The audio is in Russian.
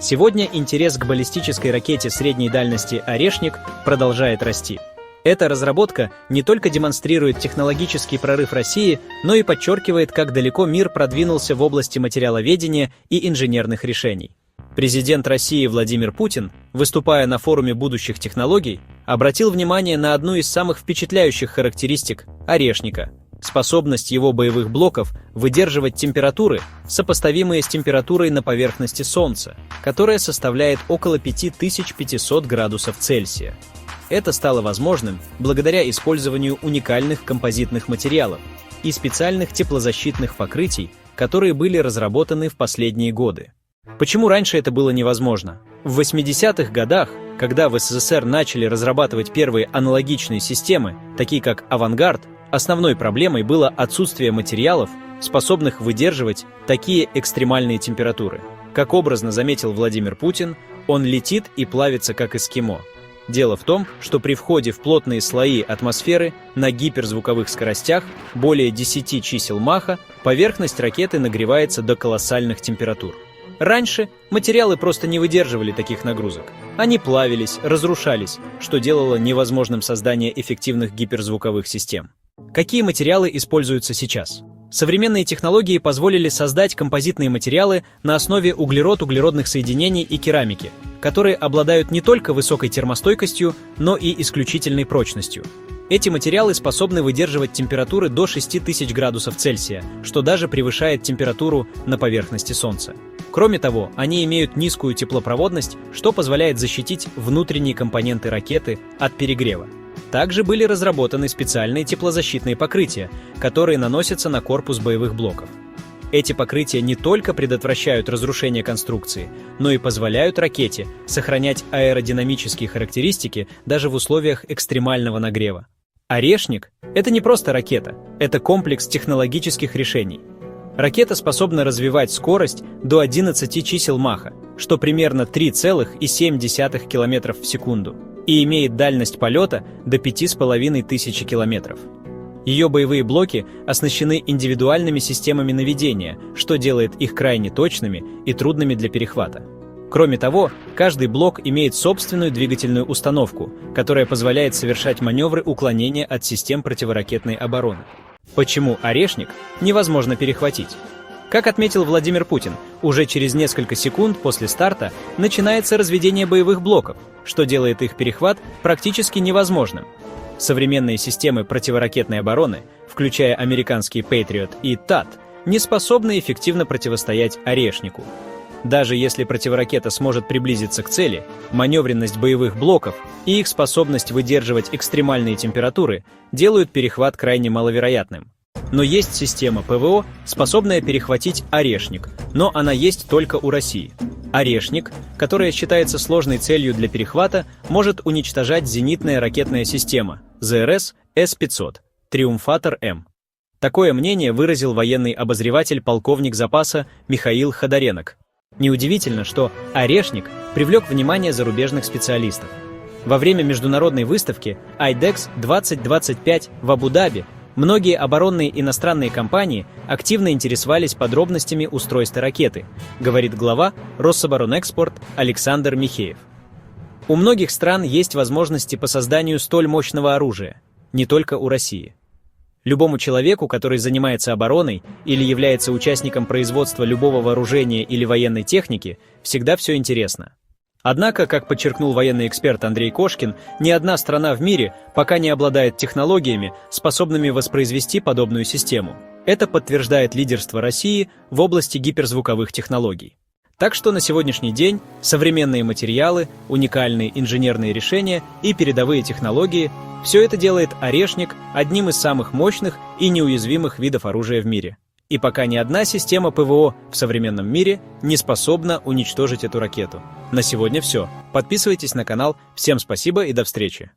Сегодня интерес к баллистической ракете средней дальности «Орешник» продолжает расти. Эта разработка не только демонстрирует технологический прорыв России, но и подчеркивает, как далеко мир продвинулся в области материаловедения и инженерных решений. Президент России Владимир Путин, выступая на форуме будущих технологий, обратил внимание на одну из самых впечатляющих характеристик «Орешника» — способность его боевых блоков выдерживать температуры, сопоставимые с температурой на поверхности Солнца, которая составляет около 5500 градусов Цельсия. Это стало возможным благодаря использованию уникальных композитных материалов и специальных теплозащитных покрытий, которые были разработаны в последние годы. Почему раньше это было невозможно? В 80-х годах, когда в СССР начали разрабатывать первые аналогичные системы, такие как «Авангард», основной проблемой было отсутствие материалов, способных выдерживать такие экстремальные температуры. Как образно заметил Владимир Путин, он летит и плавится как эскимо. Дело в том, что при входе в плотные слои атмосферы на гиперзвуковых скоростях более 10 чисел Маха поверхность ракеты нагревается до колоссальных температур. Раньше материалы просто не выдерживали таких нагрузок. Они плавились, разрушались, что делало невозможным создание эффективных гиперзвуковых систем. Какие материалы используются сейчас? Современные технологии позволили создать композитные материалы на основе углерод-углеродных соединений и керамики, которые обладают не только высокой термостойкостью, но и исключительной прочностью. Эти материалы способны выдерживать температуры до 6000 градусов Цельсия, что даже превышает температуру на поверхности Солнца. Кроме того, они имеют низкую теплопроводность, что позволяет защитить внутренние компоненты ракеты от перегрева. Также были разработаны специальные теплозащитные покрытия, которые наносятся на корпус боевых блоков. Эти покрытия не только предотвращают разрушение конструкции, но и позволяют ракете сохранять аэродинамические характеристики даже в условиях экстремального нагрева. «Орешник» — это не просто ракета, это комплекс технологических решений. Ракета способна развивать скорость до 11 чисел Маха, что примерно 3,7 км в секунду, и имеет дальность полета до 5500 километров. Ее боевые блоки оснащены индивидуальными системами наведения, что делает их крайне точными и трудными для перехвата. Кроме того, каждый блок имеет собственную двигательную установку, которая позволяет совершать маневры уклонения от систем противоракетной обороны. Почему «Орешник» невозможно перехватить? Как отметил Владимир Путин, уже через несколько секунд после старта начинается разведение боевых блоков, что делает их перехват практически невозможным. Современные системы противоракетной обороны, включая американские Patriot и THAAD, не способны эффективно противостоять «Орешнику». Даже если противоракета сможет приблизиться к цели, маневренность боевых блоков и их способность выдерживать экстремальные температуры делают перехват крайне маловероятным. Но есть система ПВО, способная перехватить «Орешник», но она есть только у России. «Орешник», которая считается сложной целью для перехвата, может уничтожать зенитная ракетная система ЗРС С-500 «Триумфатор-М». Такое мнение выразил военный обозреватель полковник запаса Михаил Ходоренок. Неудивительно, что «Орешник» привлек внимание зарубежных специалистов. Во время международной выставки IDEX 2025 в Абу-Даби многие оборонные иностранные компании активно интересовались подробностями устройства ракеты, говорит глава Рособоронэкспорт Александр Михеев. У многих стран есть возможности по созданию столь мощного оружия, не только у России. Любому человеку, который занимается обороной или является участником производства любого вооружения или военной техники, всегда все интересно. Однако, как подчеркнул военный эксперт Андрей Кошкин, ни одна страна в мире пока не обладает технологиями, способными воспроизвести подобную систему. Это подтверждает лидерство России в области гиперзвуковых технологий. Так что на сегодняшний день современные материалы, уникальные инженерные решения и передовые технологии – все это делает «Орешник» одним из самых мощных и неуязвимых видов оружия в мире. И пока ни одна система ПВО в современном мире не способна уничтожить эту ракету. На сегодня все. Подписывайтесь на канал. Всем спасибо и до встречи.